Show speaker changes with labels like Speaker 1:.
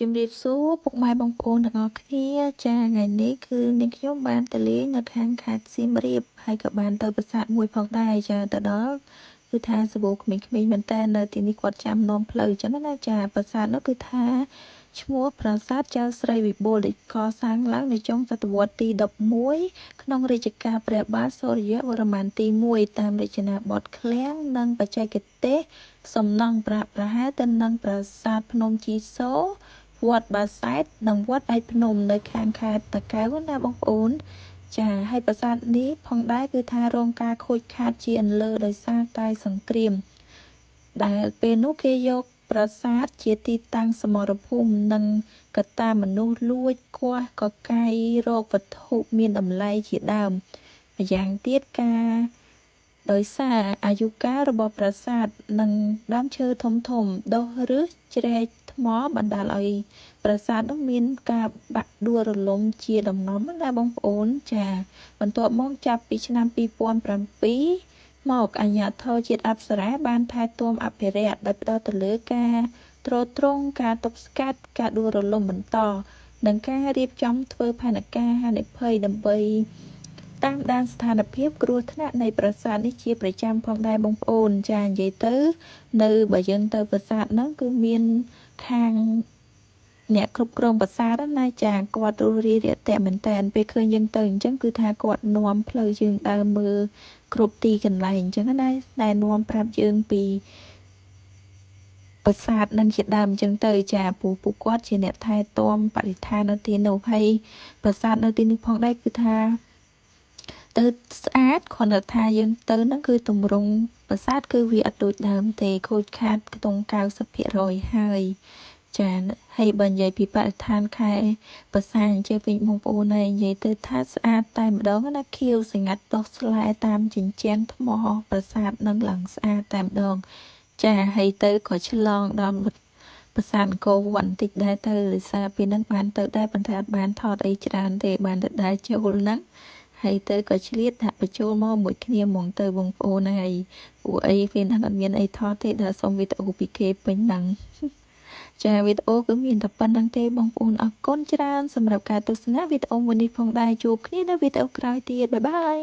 Speaker 1: ជំរាបសួរពុកម៉ែបងប្អូនទាំងអស់គ្នាចាថ្ងៃនេះគឺនាងខ្ញុំបានទៅលេងនៅខាងខេត្តសៀមរាបហើយក៏បានទៅប្រាសាទមួយផងដែរចាទៅដល់គឺថាសបោក្មេងៗមែនតើនៅទីនេះគាត់ចាំនាំផ្លូវអញ្ចឹងណាចាប្រាសាទនោះគឺថាឈ្មោះប្រាសាទចៅស្រីវិបុលដែលកសាងឡើងនៅចុងសតវត្សទី11ក្នុងរជ្ជកាលព្រះបាទសូរ្យវរ្ម័នទី1តាមរចនាបថឃ្លាំងនិងបច្ចេកទេសសំណង់ប្រហែលទៅនឹងប្រាសាទភ្នំជីសូរវត្តបាសែតនិងវត្តឯកភ្នំនៅខាងខេត្តតាកែវណាបងប្អូនចាហើយប្រាសាទនេះផងដែរគឺថារងការខូចខាតជាអន្លើដោយសារតែសង្គ្រាមដែលពេលនោះគេយកប្រាសាទជាទីតាំងសមរភូមិនិងកត្តាមនុស្សលួចគាស់កកាយរកវត្ថុមានតម្លៃជាដើមម្យ៉ាងទៀតដោយសារអាយុកាលរបស់ប្រាសាទនិងដើមឈើធំដុះឬសជ្រែកថ្មបណ្ដាលឲ្យប្រាសាទនោះមានការបាក់ដួលរលំជាដំណំណាបងប្អូនចាបន្ទាប់មកចាប់ពីឆ្នាំ2007មកអាជ្ញាធរជាតិអប្សរាបានថែទាំអភិរក្សដោយផ្ដោតទៅលើការទ្រទ្រង់ការទប់ស្កាត់ការដួលរលំបន្តនិងការរៀបចំធ្វើផែនការហានិភ័យដើម្បីតាមដានស្ថានភាពគ្រោះថ្នាក់នៃប្រាសាទនេះជាប្រចាំផងដែរបងប្អូនចានិយាយទៅនៅបើយើងទៅប្រាសាទហ្នឹងគឺមានខាងអ្នកគ្រប់គ្រងប្រាសាទណាចាគាត់រួសរាយរាក់ទាក់មែនតើពេលឃើញយើងទៅអញ្ចឹងគឺថាគាត់នាំផ្លូវយើងដើរមើលគ្រប់ទីកន្លែងអញ្ចឹងណាណែនាំប្រាប់យើងពីប្រាសាទនឹងជាដើមអញ្ចឹងទៅចាពួកគាត់ជាអ្នកថែទាំបរិស្ថាននៅទីនោះហើយប្រាសាទនៅទីនេះផងដែរគឺថាទៅស្អាតគ្រាន់តែថាយើងទៅហ្នឹងគឺទម្រង់ប្រាសាទគឺវាអត់ដូចដើមទេខូចខាតខ្ទង់90%ហើយចាហើយបើនិយាយពីបរិស្ថានខេត្តប្រាសាទអញ្ចឹងវិញបងប្អូនហើយនិយាយទៅថាស្អាតតែម្ដងណាខៀវស្រងាត់ដុះស្លែតាមជញ្ជាំងថ្មប្រាសាទនឹងឡើងស្អាតតែម្ដងចាហើយទៅក៏ឆ្លងដល់ប្រាសាទអង្គរវត្តបន្តិចដែរទៅដោយសារពេលហ្នឹងបានទៅដែរប៉ុន្តែអត់បានថតអីច្រើនទេបានទៅដែរចូលហ្នឹងហើយទៅក៏ឆ្លៀតដាក់បញ្ចូលមកមួយគ្នាហ្មងទៅបងប្អូនហើយពួកអីពេលហ្នឹងអត់មានអីថតទេដល់សុំវីដេអូពីគេពេញហ្នឹងចាវីដេអូគឺមានតែប៉ុណ្្នឹងទេបងប្អូនអរគុណច្រើនសម្រាប់ការទស្សនាវីដេអូមួយនេះផងដែរជួបគ្នានៅវីដេអូក្រោយទៀតបាយបាយ